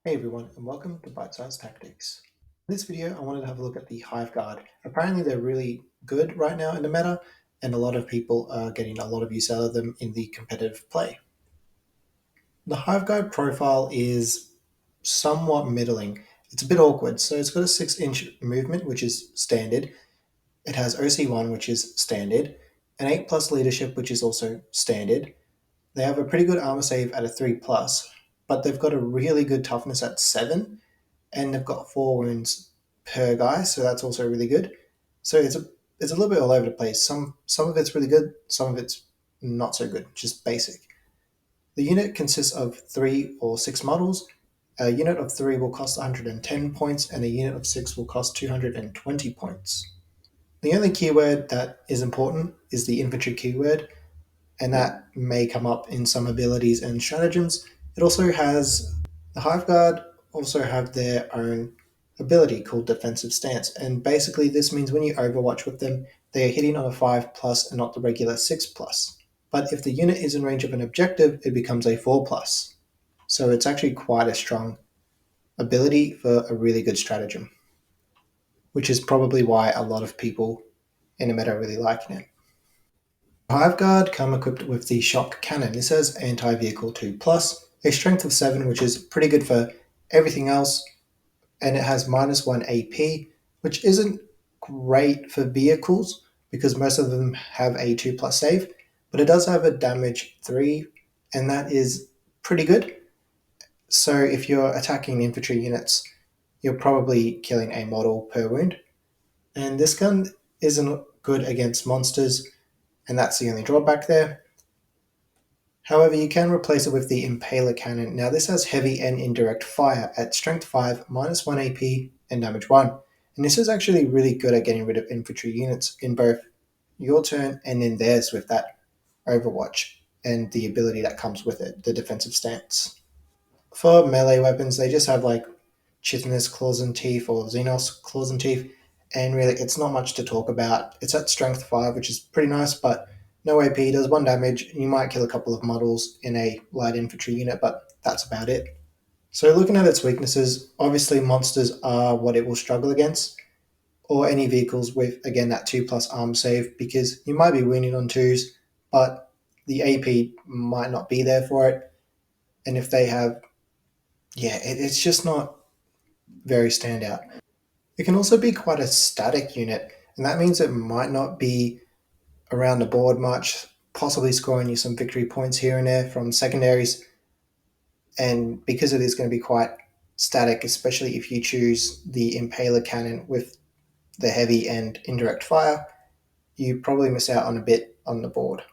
Hey everyone, and welcome to Bite Size Tactics. In this video, I wanted to have a look at the Hive Guard. Apparently, they're really good right now in the meta, and a lot of people are getting a lot of use out of them in the competitive play. The Hive Guard profile is somewhat middling. It's a bit awkward, so it's got a 6-inch movement, which is standard. It has OC1, which is standard, an 8 plus leadership, which is also standard. They have a pretty good armor save at a 3 plus, but they've got a really good toughness at 7 and they've got 4 wounds per guy, so that's also really good. So it's a little bit all over the place. Some of it's really good, some of it's not so good, just basic. The unit consists of 3 or 6 models. A unit of 3 will cost 110 points, and a unit of 6 will cost 220 points. The only keyword that is important is the infantry keyword, and that may come up in some abilities and stratagems. It also has the Hive Guard also have their own ability called Defensive Stance, and basically this means when you overwatch with them, they are hitting on a 5 plus and not the regular 6 plus. But if the unit is in range of an objective, it becomes a 4 plus. So it's actually quite a strong ability for a really good stratagem, which is probably why a lot of people in the meta are really liking it. Hive Guard come equipped with the Shock Cannon. This has anti-vehicle 2 plus, a strength of 7, which is pretty good for everything else, and it has -1 AP, which isn't great for vehicles because most of them have a 2 plus save, but it does have a damage 3, and that is pretty good. So if you're attacking infantry units, you're probably killing a model per wound. And this gun isn't good against monsters, and that's the only drawback there. However, you can replace it with the Impaler Cannon. Now, this has heavy and indirect fire at strength 5, -1 AP, and damage 1. And this is actually really good at getting rid of infantry units in both your turn and in theirs with that overwatch and the ability that comes with it, the defensive stance. For melee weapons, they just have like Chitinous Claws and Teeth or Xenos Claws and Teeth, and really it's not much to talk about. It's at strength 5, which is pretty nice, but no AP, does 1 damage. You might kill a couple of models in a light infantry unit, but that's about it. So looking at its weaknesses, obviously monsters are what it will struggle against, or any vehicles with, again, that 2 plus arm save, because you might be winning on 2s, but the AP might not be there for it. And if they have, it's just not very standout. It can also be quite a static unit, and that means it might not be around the board much, possibly scoring you some victory points here and there from secondaries. And because it is going to be quite static, especially if you choose the Impaler Cannon with the heavy and indirect fire, you probably miss out on a bit on the board.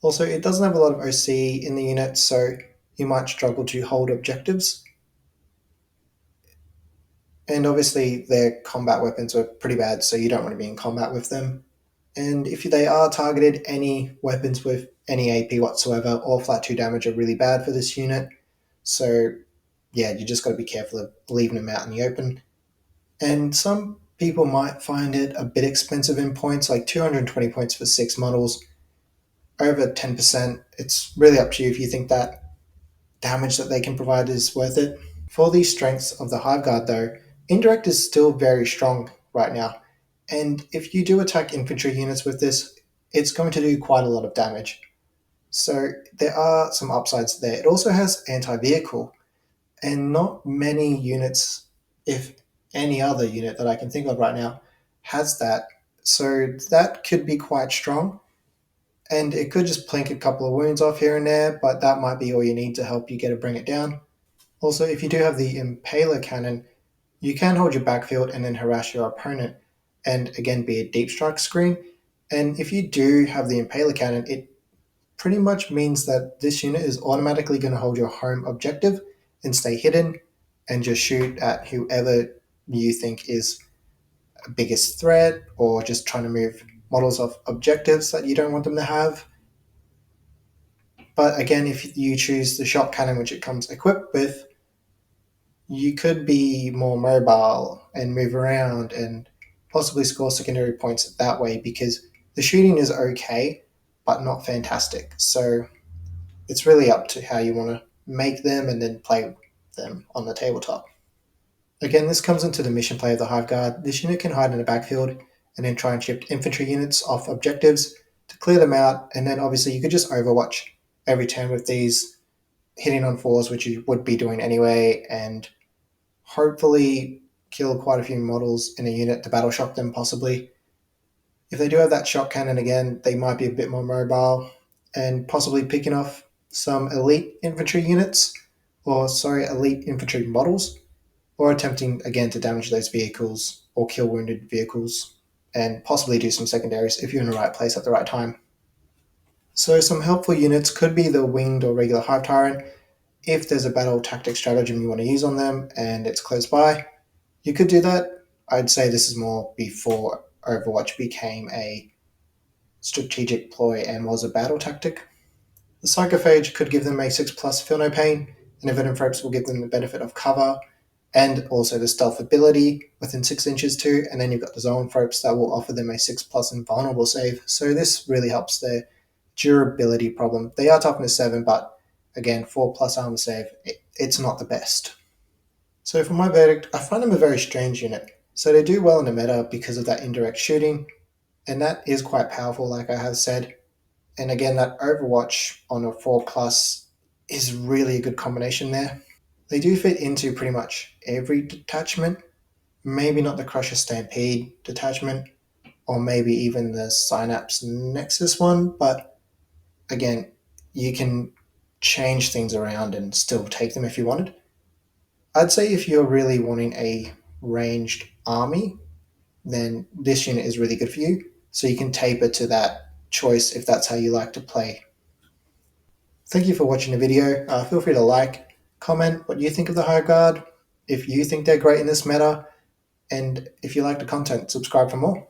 Also, it doesn't have a lot of OC in the unit, so you might struggle to hold objectives. And obviously, their combat weapons are pretty bad, so you don't want to be in combat with them. And if they are targeted, any weapons with any AP whatsoever or flat 2 damage are really bad for this unit. So, yeah, you just got to be careful of leaving them out in the open. And some people might find it a bit expensive in points, like 220 points for 6 models, over 10%. It's really up to you if you think that damage that they can provide is worth it. For the strengths of the Hive Guard, though, indirect is still very strong right now. And if you do attack infantry units with this, it's going to do quite a lot of damage. So there are some upsides there. It also has anti-vehicle, and not many units, if any other unit that I can think of right now, has that. So that could be quite strong. And it could just plink a couple of wounds off here and there, but that might be all you need to help you get to bring it down. Also, if you do have the Impaler Cannon, you can hold your backfield and then harass your opponent, and again be a deep strike screen. And if you do have the Impaler Cannon, it pretty much means that this unit is automatically going to hold your home objective and stay hidden and just shoot at whoever you think is a biggest threat or just trying to move models off objectives that you don't want them to have. But again, if you choose the shot cannon, which it comes equipped with, you could be more mobile and move around and possibly score secondary points that way because the shooting is okay, but not fantastic. So it's really up to how you want to make them and then play them on the tabletop. Again, this comes into the mission play of the Hive Guard. This unit can hide in the backfield and then try and shift infantry units off objectives to clear them out, and then obviously you could just overwatch every turn with these, hitting on fours, which you would be doing anyway, and hopefully kill quite a few models in a unit to battle shock them possibly. If they do have that shock cannon again, they might be a bit more mobile and possibly picking off some elite infantry units, elite infantry models, or attempting again to damage those vehicles or kill wounded vehicles, and possibly do some secondaries if you're in the right place at the right time. So some helpful units could be the winged or regular Hive Tyrant. If there's a battle tactic stratagem you want to use on them and it's close by, you could do that. I'd say this is more before Overwatch became a strategic ploy and was a battle tactic. The Psychophage could give them a 6+ Feel No Pain, and Venom Ropes will give them the benefit of cover and also the stealth ability within 6 inches too, and then you've got the Zoanthropes that will offer them a 6+ invulnerable save, so this really helps their durability problem. They are toughness 7, but again, 4+ armor save, it's not the best. So for my verdict, I find them a very strange unit. So they do well in the meta because of that indirect shooting, and that is quite powerful, like I have said. And again, that Overwatch on a 4+ is really a good combination there. They do fit into pretty much every detachment, maybe not the Crusher Stampede detachment, or maybe even the Synapse Nexus one, but again, you can change things around and still take them if you wanted. I'd say if you're really wanting a ranged army, then this unit is really good for you. So you can taper to that choice if that's how you like to play. Thank you for watching the video. Feel free to like, comment what you think of the Hive Guard, if you think they're great in this meta, and if you like the content, subscribe for more.